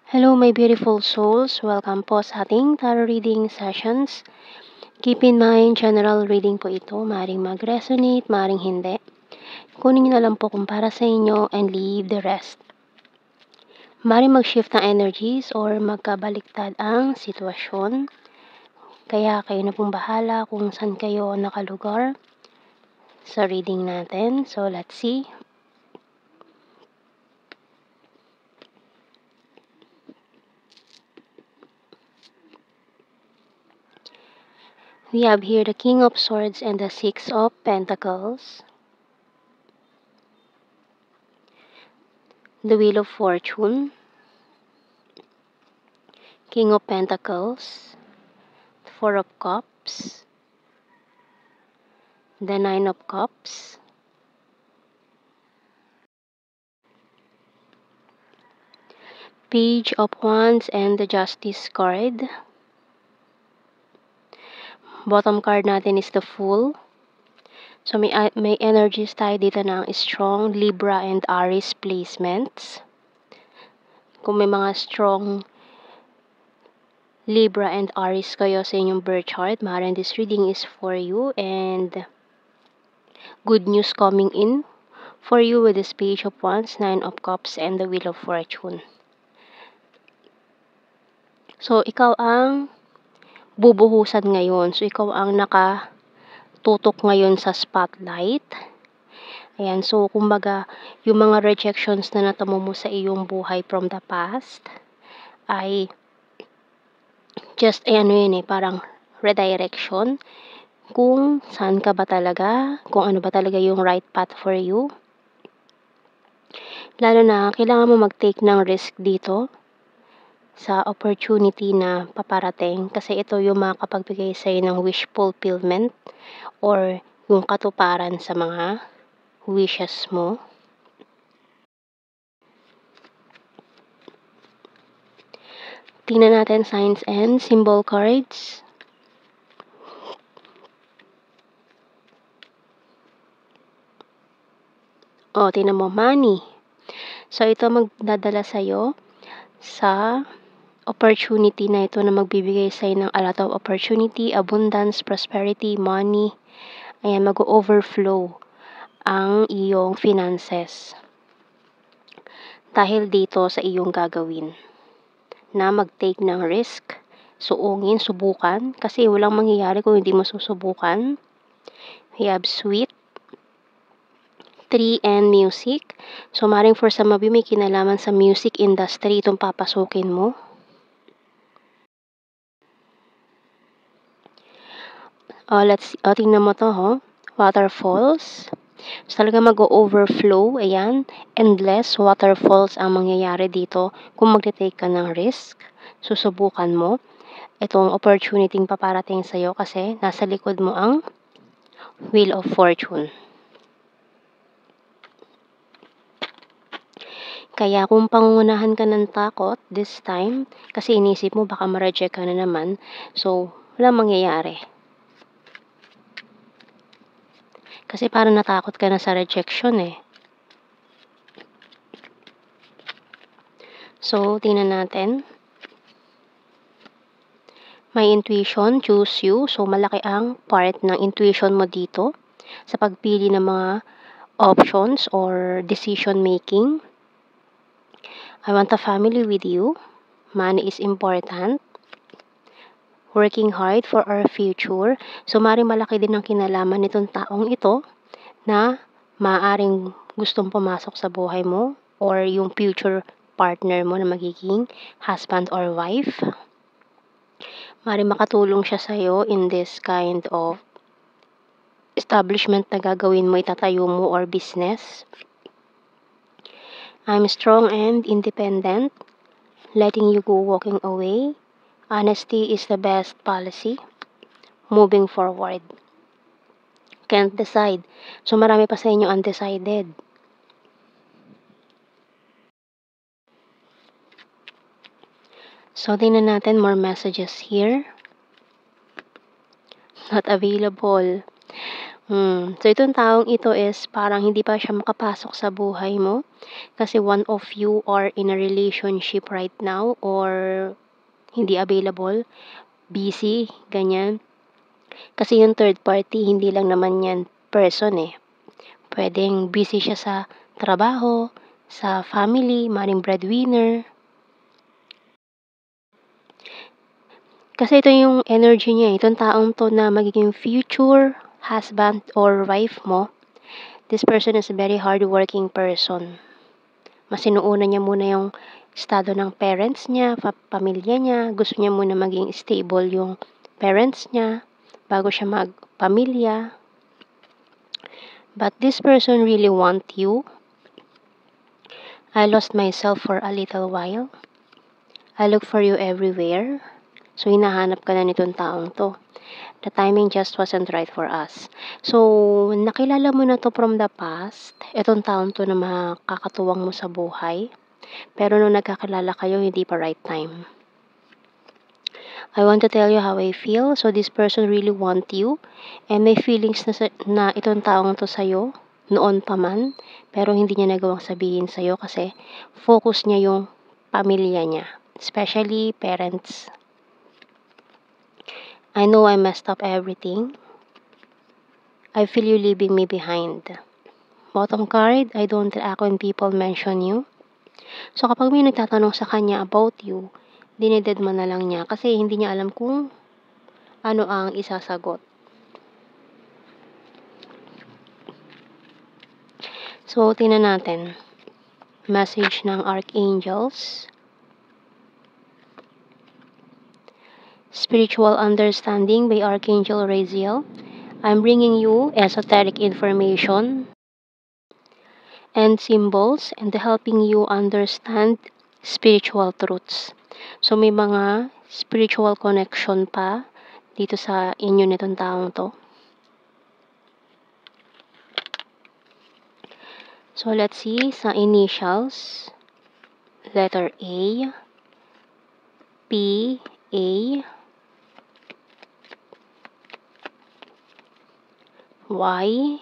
Hello my beautiful souls, welcome po sa ating tarot reading sessions. Keep in mind, general reading po ito, maaaring mag-resonate, maaaring hindi. Kunin nyo na lang po kung para sa inyo and leave the rest. Maaaring mag-shift ng energies or magkabaliktad ang sitwasyon. Kaya kayo na pong bahala kung saan kayo nakalugar sa reading natin. So let's see. We have here the King of Swords and the Six of Pentacles. The Wheel of Fortune. King of Pentacles. Four of Cups. The Nine of Cups. Page of Wands and the Justice card. Bottom card natin is the Fool. So may energies tayo dito ng strong Libra and Aries placements. Kung may mga strong Libra and Aries kayo sa inyong birth chart, maaaring this reading is for you and good news coming in for you with this Page of Wands, Nine of Cups, and the Wheel of Fortune. So, ikaw ang bubuhusan ngayon. So, ikaw ang nakatutok ngayon sa spotlight. Ayan, so, kumbaga, yung mga rejections na natamo mo sa iyong buhay from the past, ay just, parang redirection. Kung saan ka ba talaga, kung ano ba talaga yung right path for you. Lalo na, kailangan mo mag-take ng risk dito sa opportunity na paparating kasi ito yung makakapagbigay sa'yo ng wish fulfillment or yung katuparan sa mga wishes mo. Tingnan natin signs and symbol cards. Tingnan mo, money. So, ito magdadala sa'yo sa opportunity na ito na magbibigay sa'yo ng a lot of opportunity, abundance, prosperity, money. Ayan, mag-overflow ang iyong finances. Dahil dito sa iyong gagawin na mag-take ng risk, suungin, subukan, kasi walang mangyayari kung hindi mo susubukan. We have sweet, tree, and music. So, maring for some of you may kinalaman sa music industry itong papasukin mo. Tingnan mo to, waterfalls. So, talaga mag-overflow, ayan, endless waterfalls ang mangyayari dito kung mag-take ka ng risk, susubukan mo itong opportunity paparating sa'yo kasi nasa likod mo ang Wheel of Fortune. Kaya kung pangungunahan ka ng takot this time, kasi inisip mo baka ma-reject ka na naman, so wala mangyayari. Kasi parang natakot ka na sa rejection eh. So, tingnan natin. My intuition, choose you. So, malaki ang part ng intuition mo dito sa pagpili ng mga options or decision making. I want a family with you. Money is important. Working hard for our future. So, maaaring malaki din ang kinalaman nitong taong ito na maaaring gustong pumasok sa buhay mo or yung future partner mo na magiging husband or wife. Maaaring makatulong siya sa'yo in this kind of establishment na gagawin mo, itatayo mo or business. I'm strong and independent. Letting you go, walking away. Honesty is the best policy. Moving forward. Can't decide. So, marami pa sa inyo undecided. So, tingnan natin more messages here. Not available. So itong taong ito is parang hindi pa siya makapasok sa buhay mo kasi one of you are in a relationship right now or hindi available, busy, ganyan. Kasi yung third party hindi lang naman yan person, Puwedeng busy siya sa trabaho, sa family, maaaring breadwinner. Kasi ito yung energy niya, itong taong 'to na magiging future husband or wife mo. This person is a very hardworking person. Mas inuuna niya muna yung estado ng parents niya, pamilya niya. Gusto niya muna maging stable yung parents niya bago siya magpamilya. But this person really want you. I lost myself for a little while. I look for you everywhere. So, hinahanap ka na nitong taong 'to. The timing just wasn't right for us. So, nakilala mo na 'to from the past, itong taong 'to na makakatuwang mo sa buhay. Pero nung nagkakilala kayo, hindi pa right time. I want to tell you how I feel. So, this person really want you. And may feelings na itong taong 'to sa'yo, noon pa man. Pero hindi niya nagawang sabihin sa'yo kasi focus niya yung pamilya niya. Especially parents. I know I messed up everything. I feel you leaving me behind. Bottom card, I don't react when people mention you. So, kapag may nagtatanong sa kanya about you, dineded mo na lang niya kasi hindi niya alam kung ano ang isasagot. So, tingnan natin. Message ng Archangels. Spiritual Understanding by Archangel Raziel. I'm bringing you esoteric information and symbols and helping you understand spiritual truths. So, may mga spiritual connection pa dito sa inyo nitong taong to. So, let's see sa initials. Letter A, P, A, Y,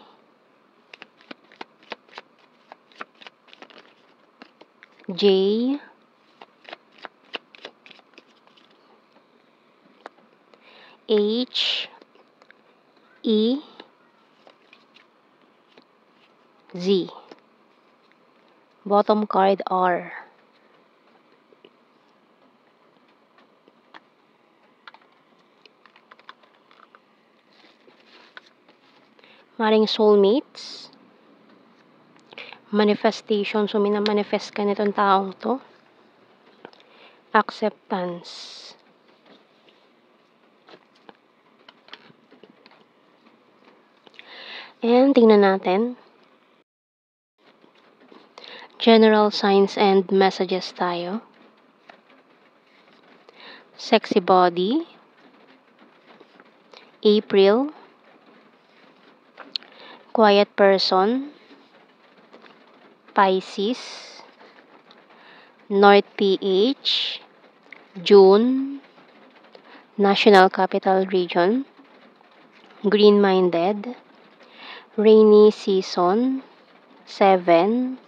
J, H, E, Z. Bottom card R. Maring soulmates. Manifestation. So, minamanifest ka nitong taong to. Acceptance. And tingnan natin. General signs and messages tayo. Sexy body. April. Quiet person. Pisces. North PH. June. National Capital Region. Green-minded. Rainy season. 7.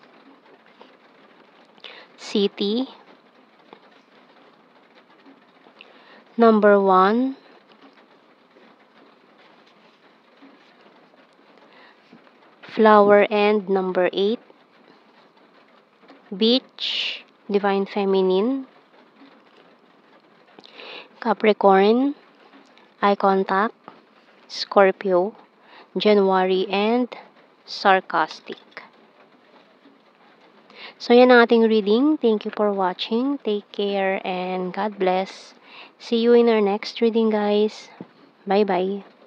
City. Number 1. Flower and number 8. Beach. Divine Feminine. Capricorn. Eye contact. Scorpio. January and sarcastic. So, yan ang ating reading. Thank you for watching. Take care and God bless. See you in our next reading, guys. Bye-bye.